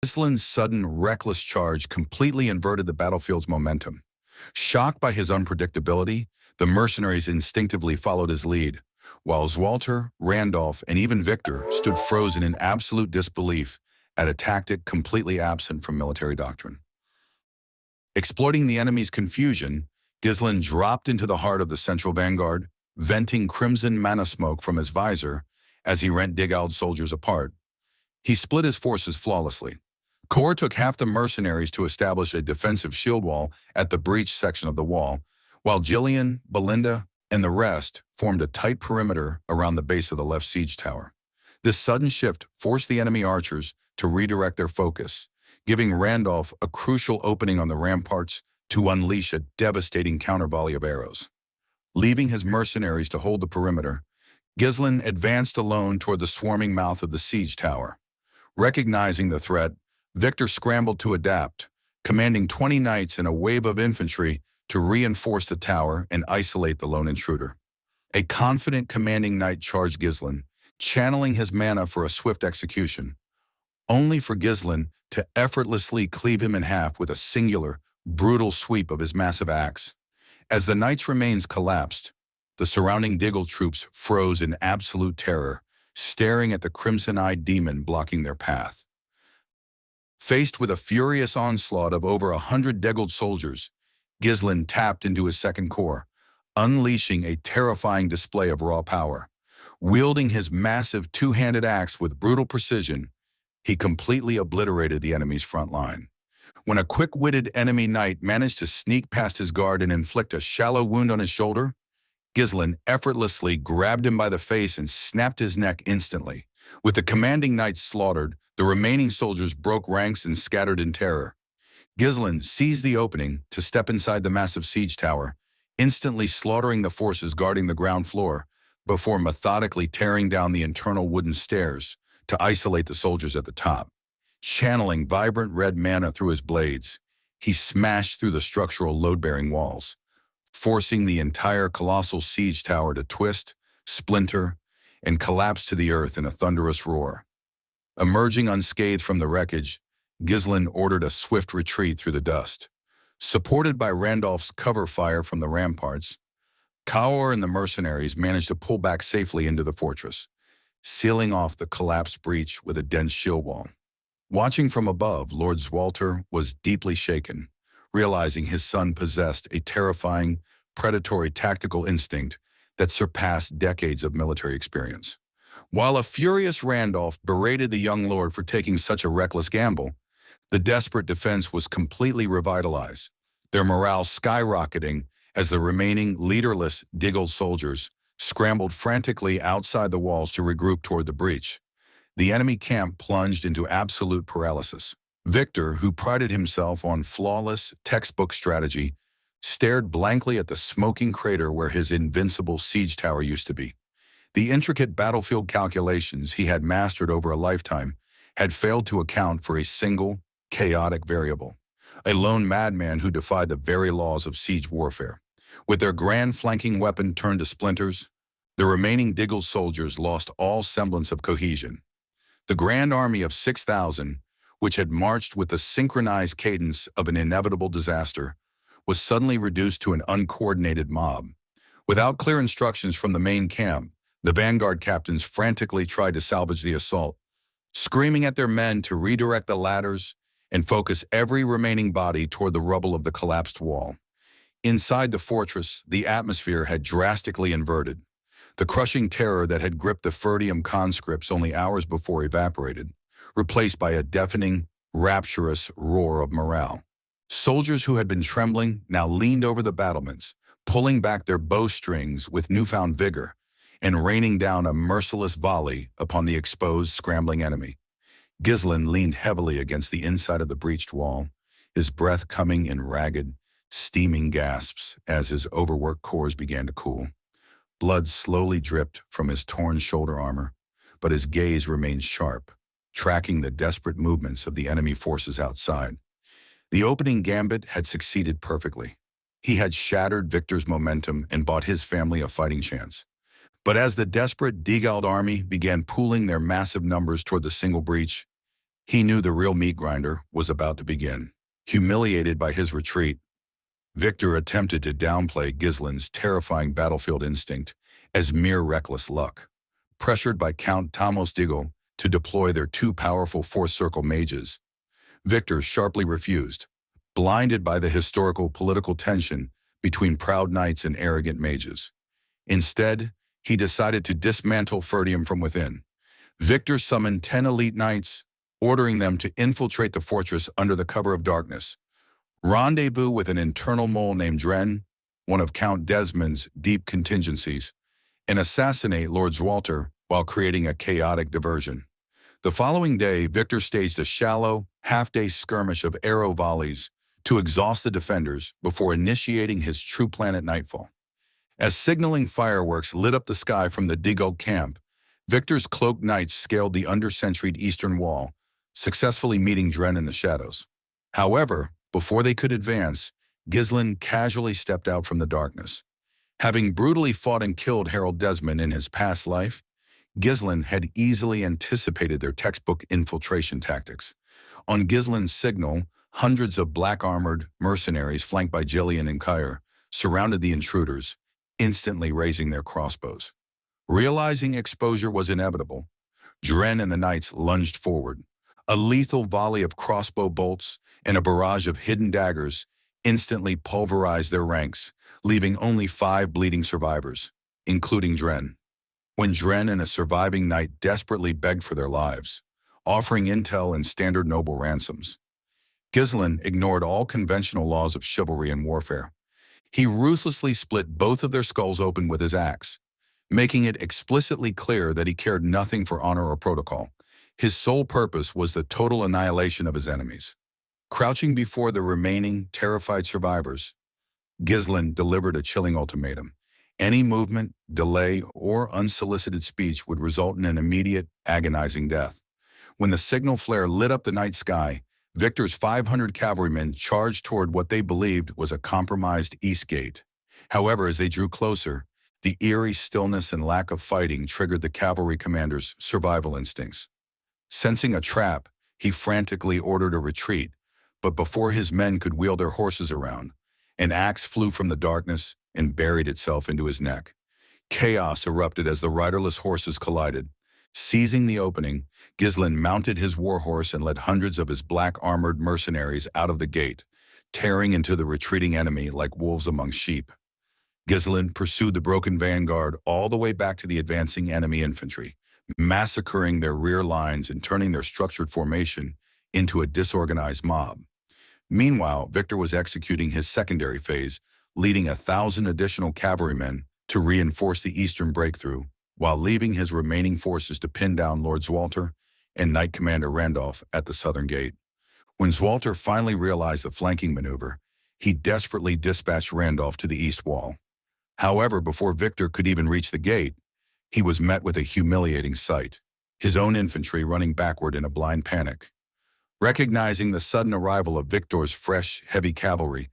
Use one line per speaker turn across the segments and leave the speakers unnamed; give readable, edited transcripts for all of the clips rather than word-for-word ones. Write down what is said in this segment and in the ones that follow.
Gislin's sudden, reckless charge completely inverted the battlefield's momentum. Shocked by his unpredictability, the mercenaries instinctively followed his lead, while Zwalter, Randolph, and even Victor stood frozen in absolute disbelief at a tactic completely absent from military doctrine. Exploiting the enemy's confusion, Gislin dropped into the heart of the central vanguard, venting crimson mana smoke from his visor as he rent Digald's soldiers apart. He split his forces flawlessly. Kor took half the mercenaries to establish a defensive shield wall at the breach section of the wall, while Jillian, Belinda, and the rest formed a tight perimeter around the base of the left siege tower. This sudden shift forced the enemy archers to redirect their focus, giving Randolph a crucial opening on the ramparts to unleash a devastating counter-volley of arrows. Leaving his mercenaries to hold the perimeter, Gislin advanced alone toward the swarming mouth of the siege tower. Recognizing the threat, Victor scrambled to adapt, commanding 20 knights and a wave of infantry to reinforce the tower and isolate the lone intruder. A confident commanding knight charged Gislin, channeling his mana for a swift execution, only for Gislin to effortlessly cleave him in half with a singular, brutal sweep of his massive axe. As the knight's remains collapsed, the surrounding Diggle troops froze in absolute terror, staring at the crimson-eyed demon blocking their path. Faced with a furious onslaught of over 100 Diggle soldiers, Gislin tapped into his second core, unleashing a terrifying display of raw power. Wielding his massive two-handed axe with brutal precision, he completely obliterated the enemy's front line. When a quick-witted enemy knight managed to sneak past his guard and inflict a shallow wound on his shoulder, Gislin effortlessly grabbed him by the face and snapped his neck instantly. With the commanding knight slaughtered, the remaining soldiers broke ranks and scattered in terror. Gislin seized the opening to step inside the massive siege tower, instantly slaughtering the forces guarding the ground floor before methodically tearing down the internal wooden stairs to isolate the soldiers at the top. Channeling vibrant red mana through his blades, he smashed through the structural load-bearing walls, forcing the entire colossal siege tower to twist, splinter, and collapse to the earth in a thunderous roar. Emerging unscathed from the wreckage, Gislin ordered a swift retreat through the dust. Supported by Randolph's cover fire from the ramparts, Kaur and the mercenaries managed to pull back safely into the fortress, sealing off the collapsed breach with a dense shield wall. Watching from above, Lord Zwalter was deeply shaken, realizing his son possessed a terrifying, predatory tactical instinct that surpassed decades of military experience. While a furious Randolph berated the young lord for taking such a reckless gamble, the desperate defense was completely revitalized, their morale skyrocketing as the remaining leaderless Diggle soldiers scrambled frantically outside the walls to regroup toward the breach. The enemy camp plunged into absolute paralysis. Victor, who prided himself on flawless textbook strategy, stared blankly at the smoking crater where his invincible siege tower used to be. The intricate battlefield calculations he had mastered over a lifetime had failed to account for a single, chaotic variable, a lone madman who defied the very laws of siege warfare. With their grand flanking weapon turned to splinters, the remaining Diggle soldiers lost all semblance of cohesion. The grand army of 6,000, which had marched with the synchronized cadence of an inevitable disaster, was suddenly reduced to an uncoordinated mob. Without clear instructions from the main camp, the vanguard captains frantically tried to salvage the assault, screaming at their men to redirect the ladders and focus every remaining body toward the rubble of the collapsed wall. Inside the fortress, the atmosphere had drastically inverted. The crushing terror that had gripped the Ferdium conscripts only hours before evaporated, replaced by a deafening, rapturous roar of morale. Soldiers who had been trembling now leaned over the battlements, pulling back their bowstrings with newfound vigor and raining down a merciless volley upon the exposed, scrambling enemy. Gislin leaned heavily against the inside of the breached wall, his breath coming in ragged, steaming gasps as his overworked cores began to cool. Blood slowly dripped from his torn shoulder armor, but his gaze remained sharp, tracking the desperate movements of the enemy forces outside. The opening gambit had succeeded perfectly. He had shattered Victor's momentum and bought his family a fighting chance. But as the desperate Digald army began pooling their massive numbers toward the single breach, He knew the real meat grinder was about to begin. Humiliated by his retreat, Victor attempted to downplay Gislin's terrifying battlefield instinct as mere reckless luck. Pressured by Count Tamos Diggle to deploy their two powerful fourth-circle mages, Victor sharply refused, blinded by the historical political tension between proud knights and arrogant mages. Instead, he decided to dismantle Ferdium from within. Victor summoned 10 elite knights, ordering them to infiltrate the fortress under the cover of darkness, rendezvous with an internal mole named Dren, one of Count Desmond's deep contingencies, and assassinate Lord Zwalter while creating a chaotic diversion. The following day, Victor staged a shallow, half-day skirmish of arrow volleys to exhaust the defenders before initiating his true plan at nightfall. As signaling fireworks lit up the sky from the Diggle camp, Victor's cloaked knights scaled the under-sentried eastern wall, successfully meeting Dren in the shadows. However, before they could advance, Gislin casually stepped out from the darkness. Having brutally fought and killed Harold Desmond in his past life, Gislin had easily anticipated their textbook infiltration tactics. On Gislin's signal, hundreds of black-armored mercenaries flanked by Jillian and Kyre surrounded the intruders, instantly raising their crossbows. Realizing exposure was inevitable, Dren and the knights lunged forward. A lethal volley of crossbow bolts and a barrage of hidden daggers instantly pulverized their ranks, leaving only 5 bleeding survivors, including Dren. When Dren and a surviving knight desperately begged for their lives, offering intel and standard noble ransoms, Gislin ignored all conventional laws of chivalry and warfare. He ruthlessly split both of their skulls open with his axe, making it explicitly clear that he cared nothing for honor or protocol. His sole purpose was the total annihilation of his enemies. Crouching before the remaining, terrified survivors, Gislin delivered a chilling ultimatum. Any movement, delay, or unsolicited speech would result in an immediate, agonizing death. When the signal flare lit up the night sky, Victor's 500 cavalrymen charged toward what they believed was a compromised east gate. However, as they drew closer, the eerie stillness and lack of fighting triggered the cavalry commander's survival instincts. Sensing a trap, he frantically ordered a retreat, but before his men could wheel their horses around, an axe flew from the darkness and buried itself into his neck. Chaos erupted as the riderless horses collided. Seizing the opening, Gislin mounted his warhorse and led hundreds of his black-armored mercenaries out of the gate, tearing into the retreating enemy like wolves among sheep. Gislin pursued the broken vanguard all the way back to the advancing enemy infantry, massacring their rear lines and turning their structured formation into a disorganized mob. Meanwhile, Victor was executing his secondary phase, leading 1,000 additional cavalrymen to reinforce the eastern breakthrough, while leaving his remaining forces to pin down Lord Zwalter and Knight Commander Randolph at the southern gate. When Zwalter finally realized the flanking maneuver, he desperately dispatched Randolph to the east wall. However, before Victor could even reach the gate, he was met with a humiliating sight: his own infantry running backward in a blind panic. Recognizing the sudden arrival of Victor's fresh, heavy cavalry,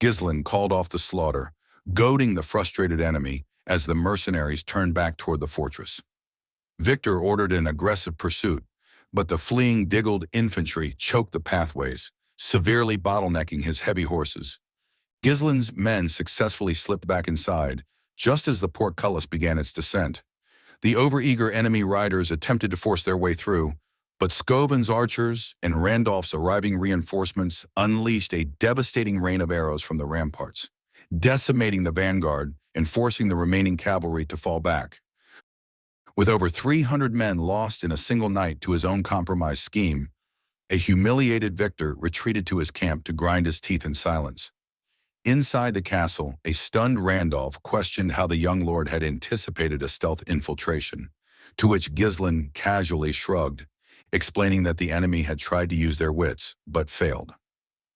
Gislin called off the slaughter, goading the frustrated enemy as the mercenaries turned back toward the fortress. Victor ordered an aggressive pursuit, but the fleeing Diggled infantry choked the pathways, severely bottlenecking his heavy horses. Gislin's men successfully slipped back inside, just as the portcullis began its descent. The overeager enemy riders attempted to force their way through, but Scoven's archers and Randolph's arriving reinforcements unleashed a devastating rain of arrows from the ramparts, decimating the vanguard and forcing the remaining cavalry to fall back. With over 300 men lost in a single night to his own compromised scheme, a humiliated Victor retreated to his camp to grind his teeth in silence. Inside the castle, a stunned Randolph questioned how the young lord had anticipated a stealth infiltration, to which Gislin casually shrugged, explaining that the enemy had tried to use their wits, but failed.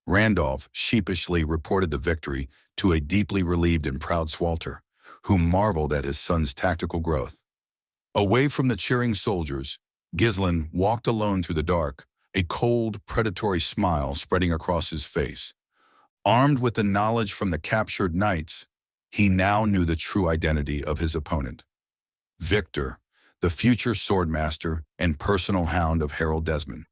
Randolph sheepishly reported the victory to a deeply relieved and proud Zwalter, who marveled at his son's tactical growth. Away from the cheering soldiers, Gislin walked alone through the dark, a cold, predatory smile spreading across his face. Armed with the knowledge from the captured knights, he now knew the true identity of his opponent: Victor, the future swordmaster and personal hound of Harold Desmond.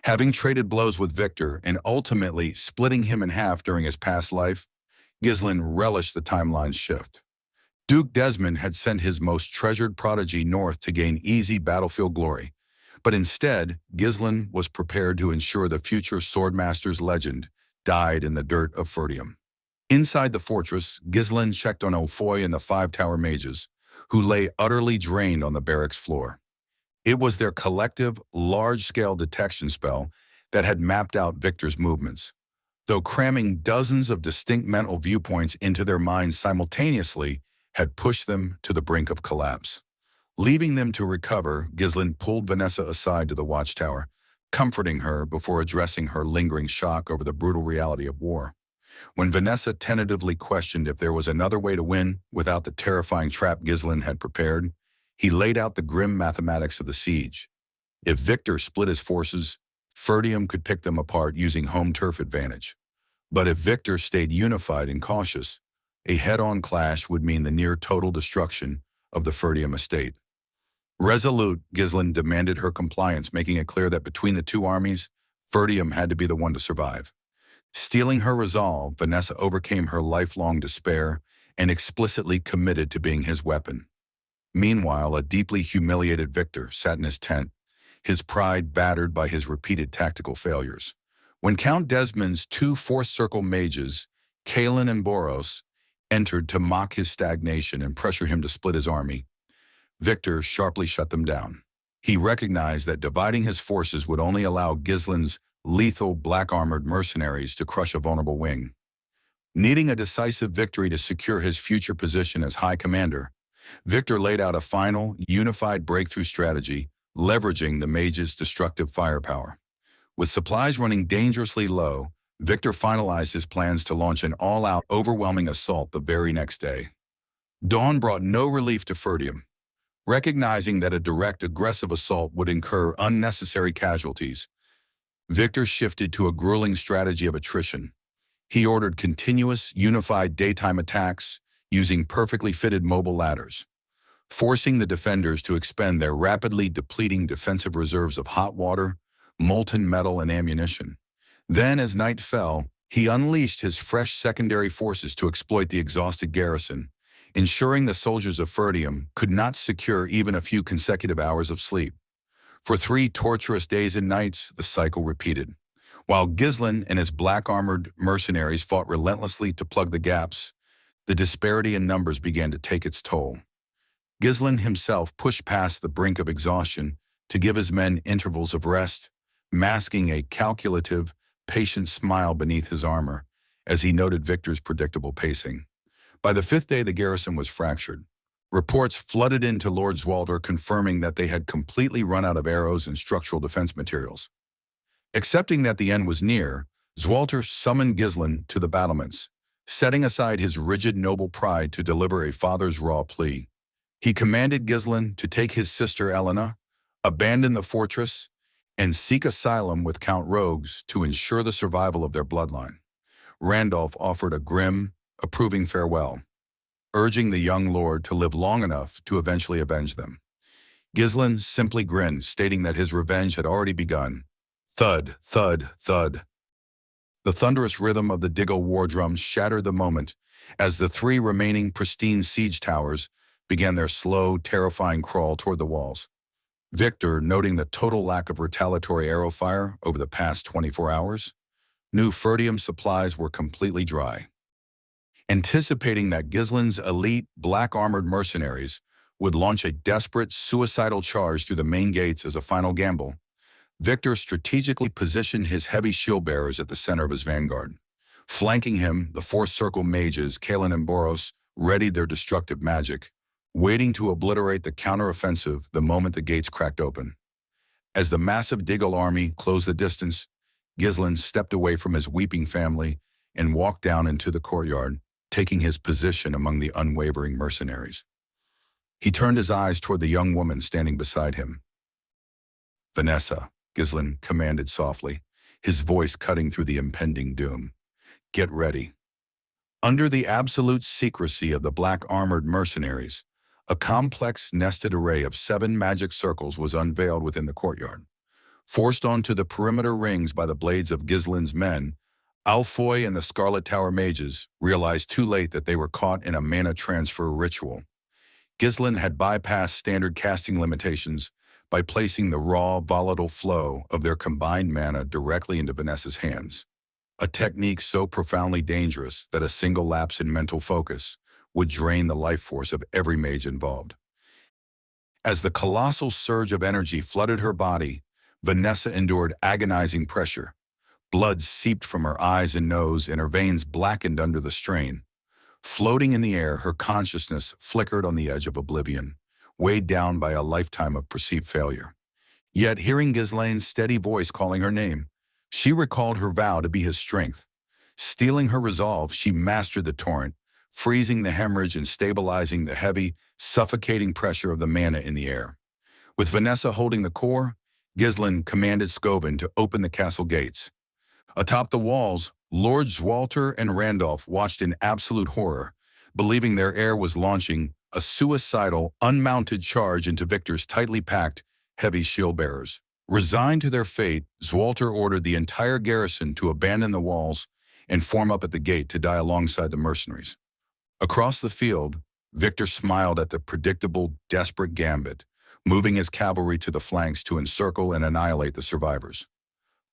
Having traded blows with Victor and ultimately splitting him in half during his past life, Ghislaine relished the timeline's shift. Duke Desmond had sent his most treasured prodigy north to gain easy battlefield glory, but instead, Ghislaine was prepared to ensure the future Swordmaster's legend died in the dirt of Ferdium. Inside the fortress, Ghislaine checked on Ofoy and the Five-Tower mages, who lay utterly drained on the barracks floor. It was their collective, large-scale detection spell that had mapped out Victor's movements, though cramming dozens of distinct mental viewpoints into their minds simultaneously had pushed them to the brink of collapse. Leaving them to recover, Ghislaine pulled Vanessa aside to the watchtower, comforting her before addressing her lingering shock over the brutal reality of war. When Vanessa tentatively questioned if there was another way to win without the terrifying trap Ghislaine had prepared, he laid out the grim mathematics of the siege. If Victor split his forces, Ferdium could pick them apart using home turf advantage. But if Victor stayed unified and cautious, a head-on clash would mean the near-total destruction of the Ferdium estate. Resolute, Ghislaine demanded her compliance, making it clear that between the two armies, Ferdium had to be the one to survive. Stealing her resolve, Vanessa overcame her lifelong despair and explicitly committed to being his weapon. Meanwhile, a deeply humiliated Victor sat in his tent, his pride battered by his repeated tactical failures. When Count Desmond's two fourth-circle mages, Kalen and Boros, entered to mock his stagnation and pressure him to split his army, Victor sharply shut them down. He recognized that dividing his forces would only allow Ghislaine's lethal black-armored mercenaries to crush a vulnerable wing. Needing a decisive victory to secure his future position as High Commander, Victor laid out a final, unified breakthrough strategy, leveraging the mage's destructive firepower. With supplies running dangerously low, Victor finalized his plans to launch an all-out, overwhelming assault the very next day. Dawn brought no relief to Ferdium. Recognizing that a direct, aggressive assault would incur unnecessary casualties, Victor shifted to a grueling strategy of attrition. He ordered continuous, unified daytime attacks using perfectly fitted mobile ladders, forcing the defenders to expend their rapidly depleting defensive reserves of hot water, molten metal, and ammunition. Then, as night fell, he unleashed his fresh secondary forces to exploit the exhausted garrison, ensuring the soldiers of Ferdium could not secure even a few consecutive hours of sleep. For 3 torturous days and nights, the cycle repeated. While Ghislaine and his black-armored mercenaries fought relentlessly to plug the gaps, the disparity in numbers began to take its toll. Ghislaine himself pushed past the brink of exhaustion to give his men intervals of rest, masking a calculative, patient smile beneath his armor as he noted Victor's predictable pacing. By the 5th day, the garrison was fractured. Reports flooded into Lord Zwalter confirming that they had completely run out of arrows and structural defense materials. Accepting that the end was near, Zwalter summoned Ghislaine to the battlements, setting aside his rigid noble pride to deliver a father's raw plea. He commanded Ghislaine to take his sister Elena, abandon the fortress, and seek asylum with Count Rogues to ensure the survival of their bloodline. Randolph offered a grim, approving farewell, urging the young lord to live long enough to eventually avenge them. Ghislaine simply grinned, stating that his revenge had already begun. Thud, thud, thud. The thunderous rhythm of the Diggle war drums shattered the moment as the 3 remaining pristine siege towers began their slow, terrifying crawl toward the walls. Victor, noting the total lack of retaliatory arrow fire over the past 24 hours, knew Ferdium supplies were completely dry. Anticipating that Ghislaine's elite, black-armored mercenaries would launch a desperate, suicidal charge through the main gates as a final gamble, Victor strategically positioned his heavy shield-bearers at the center of his vanguard. Flanking him, the fourth-circle mages, Kalen and Boros, readied their destructive magic, waiting to obliterate the counteroffensive the moment the gates cracked open. As the massive Diggle army closed the distance, Ghislaine stepped away from his weeping family and walked down into the courtyard, taking his position among the unwavering mercenaries. He turned his eyes toward the young woman standing beside him. "Vanessa," Ghislaine commanded softly, his voice cutting through the impending doom. "Get ready." Under the absolute secrecy of the black-armored mercenaries, a complex nested array of 7 magic circles was unveiled within the courtyard. Forced onto the perimeter rings by the blades of Gislin's men, Alfoy and the Scarlet Tower mages realized too late that they were caught in a mana transfer ritual. Gislin had bypassed standard casting limitations by placing the raw, volatile flow of their combined mana directly into Vanessa's hands, a technique so profoundly dangerous that a single lapse in mental focus would drain the life force of every mage involved. As the colossal surge of energy flooded her body, Vanessa endured agonizing pressure. Blood seeped from her eyes and nose, and her veins blackened under the strain. Floating in the air, her consciousness flickered on the edge of oblivion, weighed down by a lifetime of perceived failure. Yet, hearing Ghislaine's steady voice calling her name, she recalled her vow to be his strength. Steeling her resolve, she mastered the torrent, freezing the hemorrhage and stabilizing the heavy, suffocating pressure of the mana in the air. With Vanessa holding the core, Gislin commanded Scoven to open the castle gates. Atop the walls, Lords Walter and Randolph watched in absolute horror, believing their heir was launching a suicidal, unmounted charge into Victor's tightly packed, heavy shield-bearers. Resigned to their fate, Zwalter ordered the entire garrison to abandon the walls and form up at the gate to die alongside the mercenaries. Across the field, Victor smiled at the predictable, desperate gambit, moving his cavalry to the flanks to encircle and annihilate the survivors.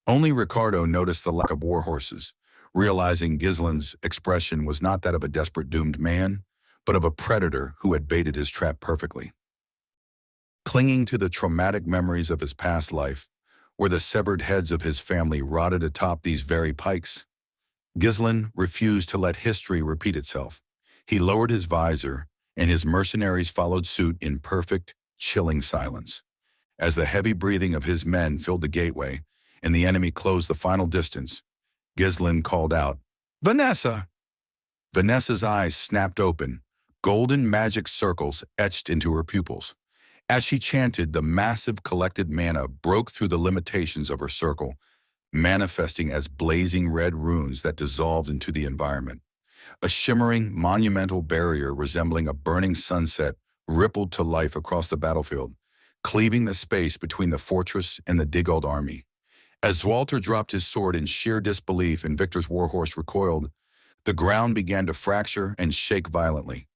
Only Ricardo noticed the lack of war horses, realizing Gislin's expression was not that of a desperate doomed man, but of a predator who had baited his trap perfectly. Clinging to the traumatic memories of his past life, where the severed heads of his family rotted atop these very pikes, Gislin refused to let history repeat itself. He lowered his visor, and his mercenaries followed suit in perfect, chilling silence. As the heavy breathing of his men filled the gateway, and the enemy closed the final distance, Gislin called out, "Vanessa!" Vanessa's eyes snapped open, golden magic circles etched into her pupils. As she chanted, the massive collected mana broke through the limitations of her circle, manifesting as blazing red runes that dissolved into the environment. A shimmering, monumental barrier resembling a burning sunset rippled to life across the battlefield, cleaving the space between the fortress and the Diggold army. As Walter dropped his sword in sheer disbelief and Victor's warhorse recoiled, the ground began to fracture and shake violently.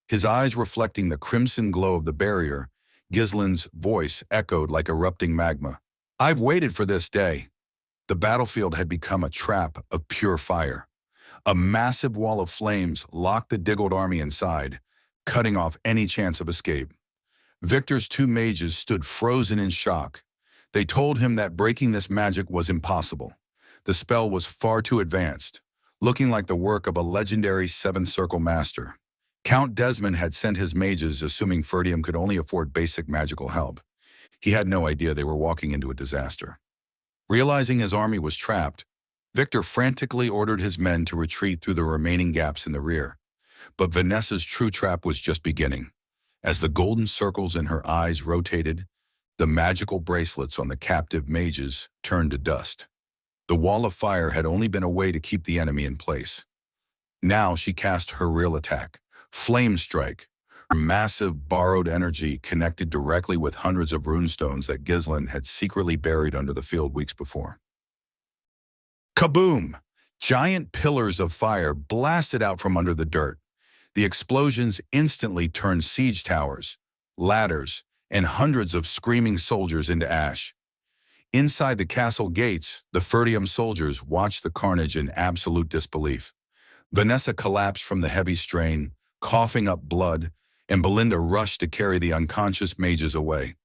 His eyes reflecting the crimson glow of the barrier, Gislin's voice echoed like erupting magma. "I've waited for this day." The battlefield had become a trap of pure fire. A massive wall of flames locked the Diggold army inside, cutting off any chance of escape. Victor's two mages stood frozen in shock. They told him that breaking this magic was impossible. The spell was far too advanced, looking like the work of a legendary seventh circle master. Count Desmond had sent his mages assuming Ferdium could only afford basic magical help. He had no idea they were walking into a disaster. Realizing his army was trapped, Victor frantically ordered his men to retreat through the remaining gaps in the rear. But Vanessa's true trap was just beginning. As the golden circles in her eyes rotated, the magical bracelets on the captive mages turned to dust. The wall of fire had only been a way to keep the enemy in place. Now she cast her real attack, Flame Strike. Her massive, borrowed energy connected directly with hundreds of runestones that Gislin had secretly buried under the field weeks before. Kaboom! Giant pillars of fire blasted out from under the dirt. The explosions instantly turned siege towers, ladders, and hundreds of screaming soldiers into ash. Inside the castle gates, the Ferdium soldiers watched the carnage in absolute disbelief. Vanessa collapsed from the heavy strain, coughing up blood, and Belinda rushed to carry the unconscious mages away.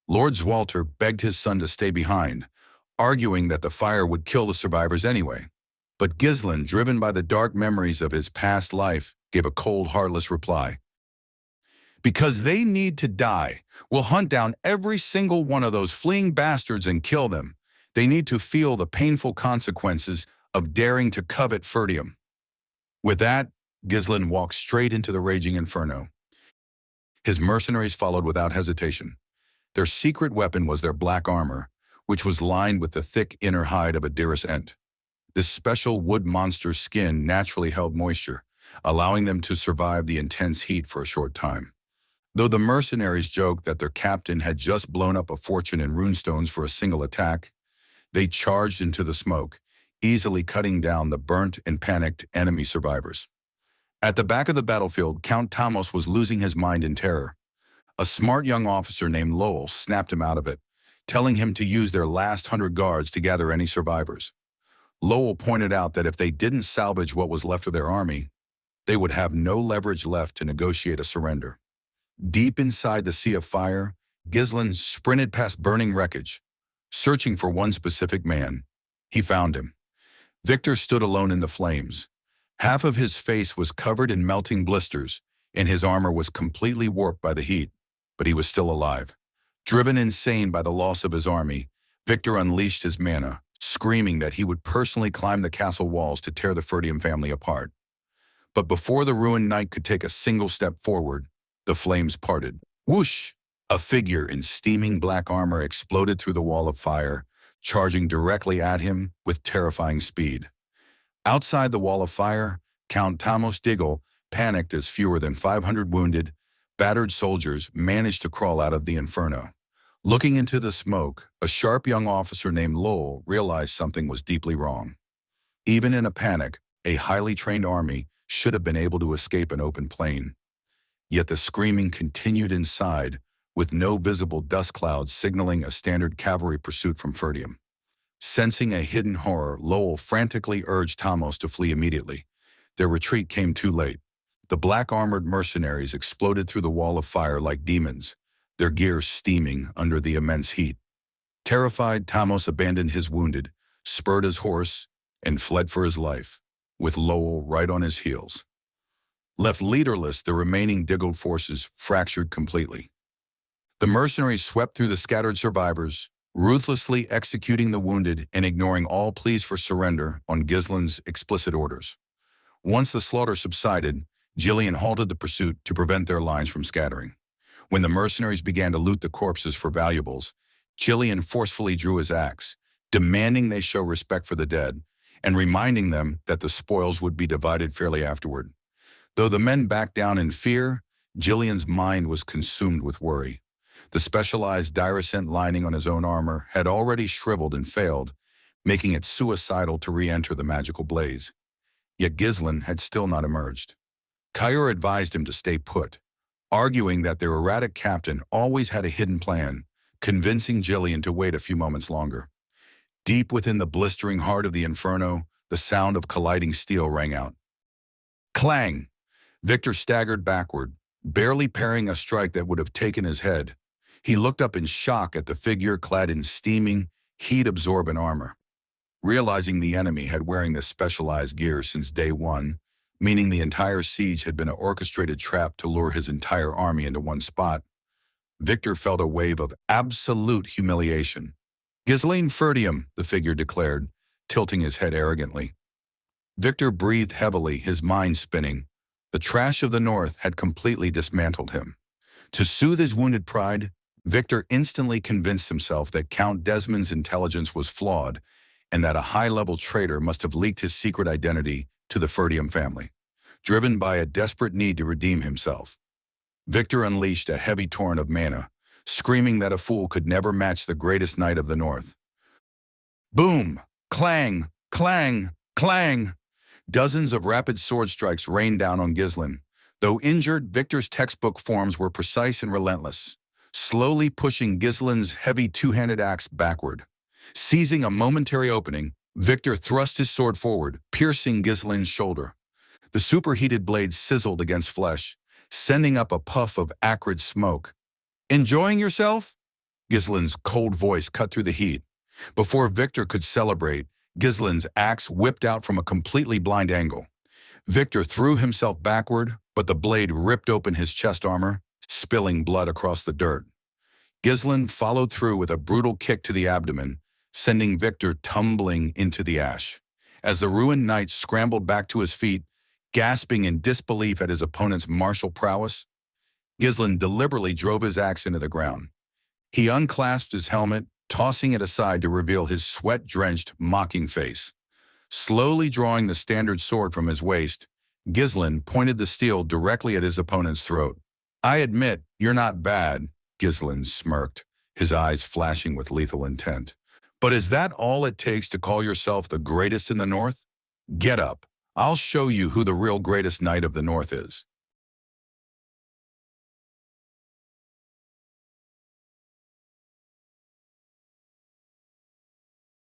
Lord Zwalter begged his son to stay behind, arguing that the fire would kill the survivors anyway. But Gislin, driven by the dark memories of his past life, gave a cold, heartless reply. "Because they need to die. We'll hunt down every single one of those fleeing bastards and kill them. They need to feel the painful consequences of daring to covet Ferdium." With that, Gislin walked straight into the raging inferno. His mercenaries followed without hesitation. Their secret weapon was their black armor, which was lined with the thick inner hide of a Dirus Ent. This special wood monster's skin naturally held moisture, allowing them to survive the intense heat for a short time. Though the mercenaries joked that their captain had just blown up a fortune in runestones for a single attack, they charged into the smoke, easily cutting down the burnt and panicked enemy survivors. At the back of the battlefield, Count Tamos was losing his mind in terror. A smart young officer named Lowell snapped him out of it, telling him to use their last 100 guards to gather any survivors. Lowell pointed out that if they didn't salvage what was left of their army, they would have no leverage left to negotiate a surrender. Deep inside the sea of fire, Ghislain sprinted past burning wreckage, searching for one specific man. He found him. Victor stood alone in the flames. Half of his face was covered in melting blisters, and his armor was completely warped by the heat, but he was still alive. Driven insane by the loss of his army, Victor unleashed his mana, screaming that he would personally climb the castle walls to tear the Ferdium family apart. But before the ruined knight could take a single step forward, the flames parted. Whoosh! A figure in steaming black armor exploded through the wall of fire, charging directly at him with terrifying speed. Outside the wall of fire, Count Tamos Diggle panicked as fewer than 500 wounded, battered soldiers managed to crawl out of the inferno. Looking into the smoke, a sharp young officer named Lowell realized something was deeply wrong. Even in a panic, a highly trained army should have been able to escape an open plain. Yet the screaming continued inside, with no visible dust clouds signaling a standard cavalry pursuit from Ferdium. Sensing a hidden horror, Lowell frantically urged Tamos to flee immediately. Their retreat came too late. The black-armored mercenaries exploded through the wall of fire like demons, their gear steaming under the immense heat. Terrified, Tamos abandoned his wounded, spurred his horse, and fled for his life, with Lowell right on his heels. Left leaderless, the remaining Diggle forces fractured completely. The mercenaries swept through the scattered survivors, ruthlessly executing the wounded and ignoring all pleas for surrender on Ghislain's explicit orders. Once the slaughter subsided, Gillian halted the pursuit to prevent their lines from scattering. When the mercenaries began to loot the corpses for valuables, Gillian forcefully drew his axe, demanding they show respect for the dead, and reminding them that the spoils would be divided fairly afterward. Though the men backed down in fear, Gillian's mind was consumed with worry. The specialized diricent lining on his own armor had already shriveled and failed, making it suicidal to re-enter the magical blaze. Yet Ghislain had still not emerged. Kyur advised him to stay put, arguing that their erratic captain always had a hidden plan, convincing Gillian to wait a few moments longer. Deep within the blistering heart of the inferno, the sound of colliding steel rang out. Clang! Victor staggered backward, barely parrying a strike that would have taken his head. He looked up in shock at the figure clad in steaming, heat-absorbent armor. Realizing the enemy had wearing this specialized gear since day one, meaning the entire siege had been an orchestrated trap to lure his entire army into one spot, Victor felt a wave of absolute humiliation. Ghislain Ferdium, the figure declared, tilting his head arrogantly. Victor breathed heavily, his mind spinning. The trash of the north had completely dismantled him. To soothe his wounded pride, Victor instantly convinced himself that Count Desmond's intelligence was flawed and that a high-level traitor must have leaked his secret identity to the Ferdium family. Driven by a desperate need to redeem himself, Victor unleashed a heavy torrent of mana, screaming that a fool could never match the greatest knight of the north. Boom! Clang! Clang! Clang! Dozens of rapid sword strikes rained down on Ghislain. Though injured, Victor's textbook forms were precise and relentless, slowly pushing Ghislain's heavy two-handed axe backward. Seizing a momentary opening, Victor thrust his sword forward, piercing Ghislain's shoulder. The superheated blade sizzled against flesh, sending up a puff of acrid smoke. Enjoying yourself? Ghislain's cold voice cut through the heat. Before Victor could celebrate, Ghislain's axe whipped out from a completely blind angle. Victor threw himself backward, but the blade ripped open his chest armor, spilling blood across the dirt. Ghislain followed through with a brutal kick to the abdomen, sending Victor tumbling into the ash. As the ruined knight scrambled back to his feet, gasping in disbelief at his opponent's martial prowess, Ghislain deliberately drove his axe into the ground. He unclasped his helmet, tossing it aside to reveal his sweat-drenched, mocking face. Slowly drawing the standard sword from his waist, Ghislain pointed the steel directly at his opponent's throat. I admit, you're not bad, Ghislaine smirked, his eyes flashing with lethal intent. But is that all it takes to call yourself the greatest in the North? Get up. I'll show you who the real greatest knight of the North is.